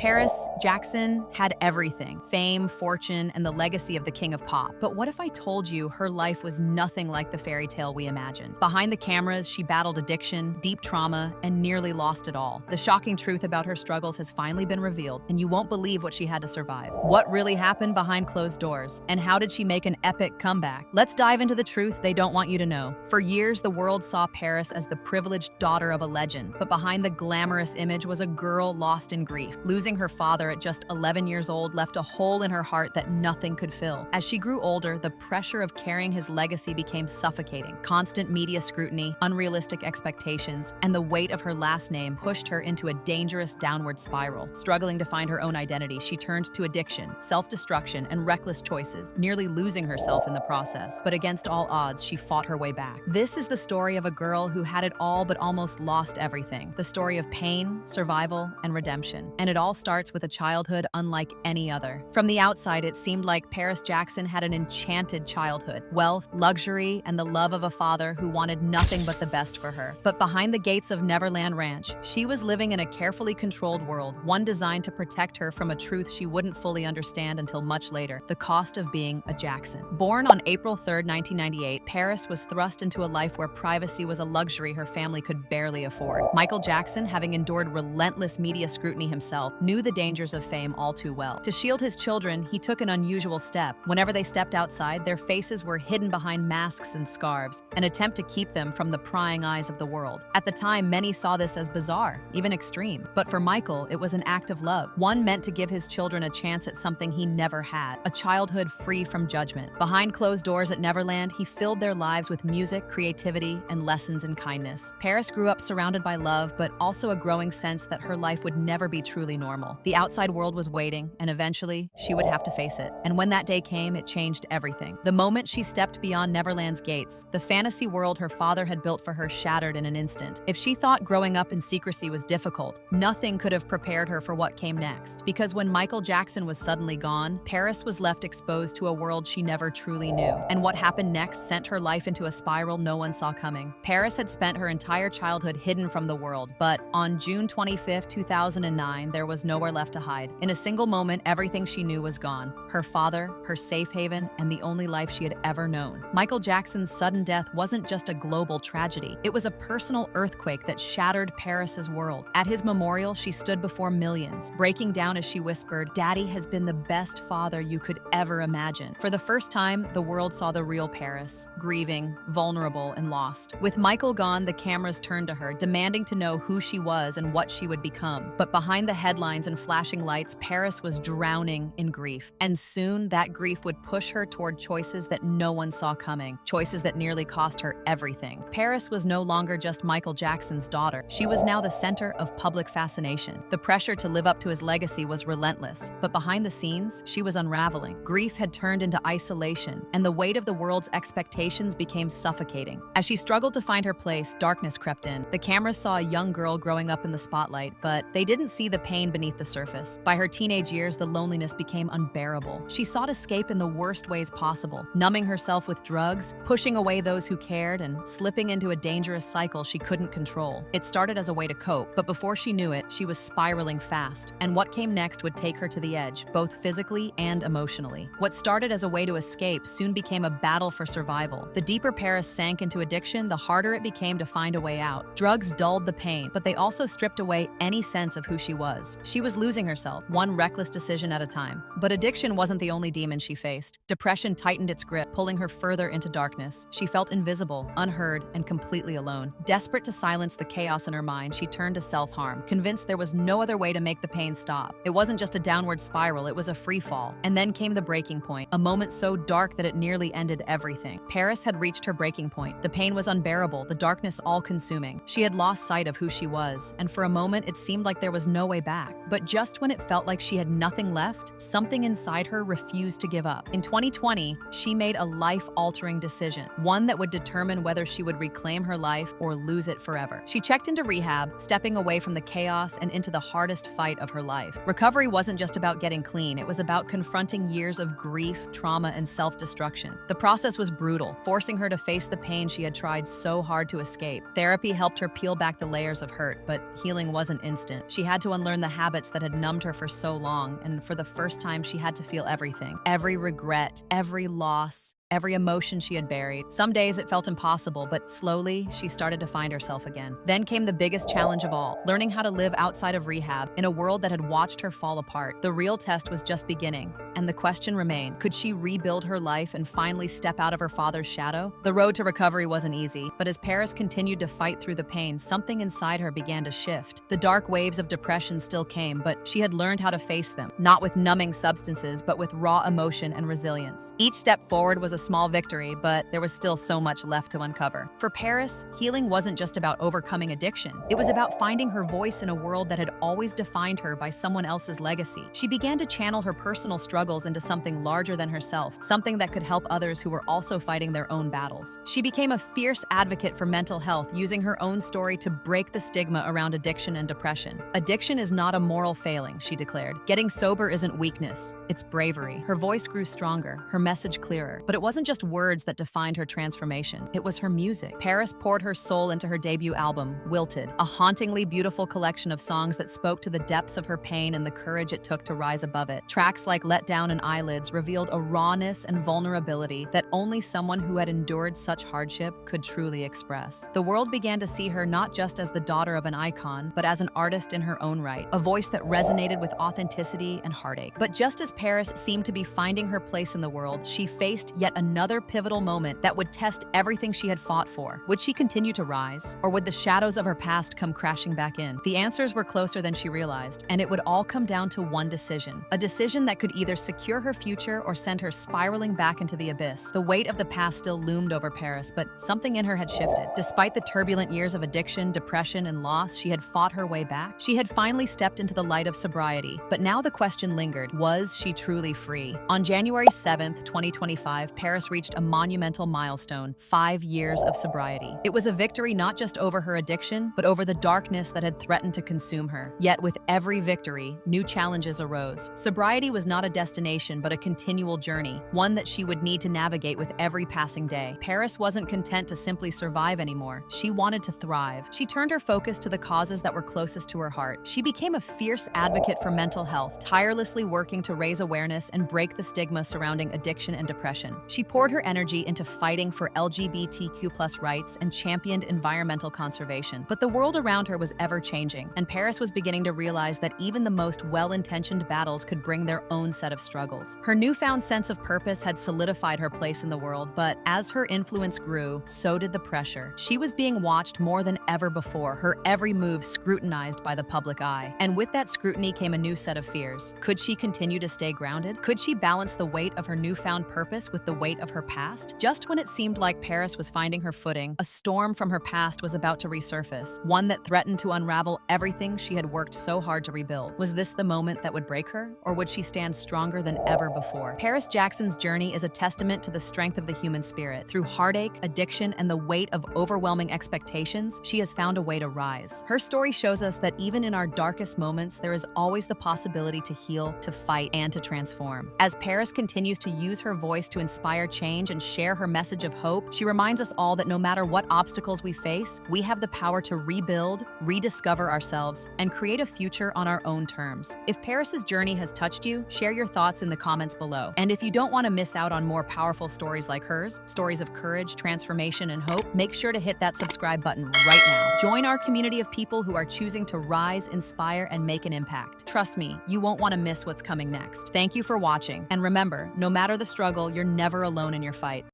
Paris Jackson had everything: fame, fortune, and the legacy of the king of pop. But what if I told you her life was nothing like the fairy tale we imagined? Behind the cameras, she battled addiction, deep trauma, and nearly lost it all. The shocking truth about her struggles has finally been revealed, and you won't believe what she had to survive. What really happened behind closed doors? And how did she make an epic comeback? Let's dive into the truth they don't want you to know. For years, the world saw Paris as the privileged daughter of a legend, but behind the glamorous image was a girl lost in grief. Losing her father at just 11 years old left a hole in her heart that nothing could fill. As she grew older, the pressure of carrying his legacy became suffocating. Constant media scrutiny, unrealistic expectations, and the weight of her last name pushed her into a dangerous downward spiral. Struggling to find her own identity, she turned to addiction, self-destruction, and reckless choices, nearly losing herself in the process. But against all odds, she fought her way back. This is the story of a girl who had it all but almost lost everything. The story of pain, survival, and redemption. And it all starts with a childhood unlike any other. From the outside, it seemed like Paris Jackson had an enchanted childhood: wealth, luxury, and the love of a father who wanted nothing but the best for her. But behind the gates of Neverland Ranch, she was living in a carefully controlled world, one designed to protect her from a truth she wouldn't fully understand until much later: the cost of being a Jackson. Born on April 3, 1998, Paris was thrust into a life where privacy was a luxury her family could barely afford. Michael Jackson, having endured relentless media scrutiny himself, knew the dangers of fame all too well. To shield his children, he took an unusual step. Whenever they stepped outside, their faces were hidden behind masks and scarves, an attempt to keep them from the prying eyes of the world. At the time, many saw this as bizarre, even extreme. But for Michael, it was an act of love, one meant to give his children a chance at something he never had: a childhood free from judgment. Behind closed doors at Neverland, he filled their lives with music, creativity, and lessons in kindness. Paris grew up surrounded by love, but also a growing sense that her life would never be truly normal. The outside world was waiting, and eventually, she would have to face it. And when that day came, it changed everything. The moment she stepped beyond Neverland's gates, the fantasy world her father had built for her shattered in an instant. If she thought growing up in secrecy was difficult, nothing could have prepared her for what came next. Because when Michael Jackson was suddenly gone, Paris was left exposed to a world she never truly knew. And what happened next sent her life into a spiral no one saw coming. Paris had spent her entire childhood hidden from the world, but on June 25, 2009, there was nowhere left to hide. In a single moment, everything she knew was gone: her father, her safe haven, and the only life she had ever known. Michael Jackson's sudden death wasn't just a global tragedy. It was a personal earthquake that shattered Paris's world. At his memorial, she stood before millions, breaking down as she whispered, "Daddy has been the best father you could ever imagine." For the first time, the world saw the real Paris, grieving, vulnerable, and lost. With Michael gone, the cameras turned to her, demanding to know who she was and what she would become. But behind the headlines and flashing lights, Paris was drowning in grief. And soon, that grief would push her toward choices that no one saw coming, choices that nearly cost her everything. Paris was no longer just Michael Jackson's daughter. She was now the center of public fascination. The pressure to live up to his legacy was relentless, but behind the scenes, she was unraveling. Grief had turned into isolation, and the weight of the world's expectations became suffocating. As she struggled to find her place, darkness crept in. The cameras saw a young girl growing up in the spotlight, but they didn't see the pain beneath the surface. By her teenage years, the loneliness became unbearable. She sought escape in the worst ways possible, numbing herself with drugs, pushing away those who cared, and slipping into a dangerous cycle she couldn't control. It started as a way to cope, but before she knew it, she was spiraling fast, and what came next would take her to the edge, both physically and emotionally. What started as a way to escape soon became a battle for survival. The deeper Paris sank into addiction, the harder it became to find a way out. Drugs dulled the pain, but they also stripped away any sense of who she was. She was losing herself, one reckless decision at a time. But addiction wasn't the only demon she faced. Depression tightened its grip, pulling her further into darkness. She felt invisible, unheard, and completely alone. Desperate to silence the chaos in her mind, she turned to self-harm, convinced there was no other way to make the pain stop. It wasn't just a downward spiral, it was a free fall. And then came the breaking point, a moment so dark that it nearly ended everything. Paris had reached her breaking point. The pain was unbearable, the darkness all-consuming. She had lost sight of who she was, and for a moment it seemed like there was no way back. But just when it felt like she had nothing left, something inside her refused to give up. In 2020, she made a life-altering decision, one that would determine whether she would reclaim her life or lose it forever. She checked into rehab, stepping away from the chaos and into the hardest fight of her life. Recovery wasn't just about getting clean, it was about confronting years of grief, trauma, and self-destruction. The process was brutal, forcing her to face the pain she had tried so hard to escape. Therapy helped her peel back the layers of hurt, but healing wasn't instant. She had to unlearn the habits habits that had numbed her for so long, and for the first time she had to feel everything. Every regret, every loss, every emotion she had buried. Some days it felt impossible, but slowly she started to find herself again. Then came the biggest challenge of all, learning how to live outside of rehab in a world that had watched her fall apart. The real test was just beginning, and the question remained, could she rebuild her life and finally step out of her father's shadow? The road to recovery wasn't easy, but as Paris continued to fight through the pain, something inside her began to shift. The dark waves of depression still came, but she had learned how to face them, not with numbing substances, but with raw emotion and resilience. Each step forward was a small victory, but there was still so much left to uncover. For Paris, healing wasn't just about overcoming addiction. It was about finding her voice in a world that had always defined her by someone else's legacy. She began to channel her personal struggles into something larger than herself, something that could help others who were also fighting their own battles. She became a fierce advocate for mental health, using her own story to break the stigma around addiction and depression. Addiction is not a moral failing, she declared. Getting sober isn't weakness, it's bravery. Her voice grew stronger, her message clearer, but it wasn't just words that defined her transformation. It was her music. Paris poured her soul into her debut album, Wilted, a hauntingly beautiful collection of songs that spoke to the depths of her pain and the courage it took to rise above it. Tracks like Let Down and Eyelids revealed a rawness and vulnerability that only someone who had endured such hardship could truly express. The world began to see her not just as the daughter of an icon, but as an artist in her own right, a voice that resonated with authenticity and heartache. But just as Paris seemed to be finding her place in the world, she faced yet another pivotal moment that would test everything she had fought for. Would she continue to rise, or would the shadows of her past come crashing back in? The answers were closer than she realized, and it would all come down to one decision. A decision that could either secure her future or send her spiraling back into the abyss. The weight of the past still loomed over Paris, but something in her had shifted. Despite the turbulent years of addiction, depression, and loss, she had fought her way back. She had finally stepped into the light of sobriety, but now the question lingered, was she truly free? On January 7th, 2025, Paris reached a monumental milestone, 5 years of sobriety. It was a victory not just over her addiction, but over the darkness that had threatened to consume her. Yet with every victory, new challenges arose. Sobriety was not a destination, but a continual journey, one that she would need to navigate with every passing day. Paris wasn't content to simply survive anymore. She wanted to thrive. She turned her focus to the causes that were closest to her heart. She became a fierce advocate for mental health, tirelessly working to raise awareness and break the stigma surrounding addiction and depression. She poured her energy into fighting for LGBTQ+ rights and championed environmental conservation. But the world around her was ever-changing, and Paris was beginning to realize that even the most well-intentioned battles could bring their own set of struggles. Her newfound sense of purpose had solidified her place in the world, but as her influence grew, so did the pressure. She was being watched more than ever before, her every move scrutinized by the public eye. And with that scrutiny came a new set of fears. Could she continue to stay grounded? Could she balance the weight of her newfound purpose with the weight of her past? Just when it seemed like Paris was finding her footing, a storm from her past was about to resurface, one that threatened to unravel everything she had worked so hard to rebuild. Was this the moment that would break her, or would she stand stronger than ever before? Paris Jackson's journey is a testament to the strength of the human spirit. Through heartache, addiction, and the weight of overwhelming expectations, she has found a way to rise. Her story shows us that even in our darkest moments, there is always the possibility to heal, to fight, and to transform. As Paris continues to use her voice to inspire change and share her message of hope, she reminds us all that no matter what obstacles we face, we have the power to rebuild, rediscover ourselves, and create a future on our own terms. If Paris's journey has touched you, share your thoughts in the comments below. And if you don't want to miss out on more powerful stories like hers, stories of courage, transformation, and hope, make sure to hit that subscribe button right now. Join our community of people who are choosing to rise, inspire, and make an impact. Trust me, you won't want to miss what's coming next. Thank you for watching, and remember, no matter the struggle, you're never alone in your fight.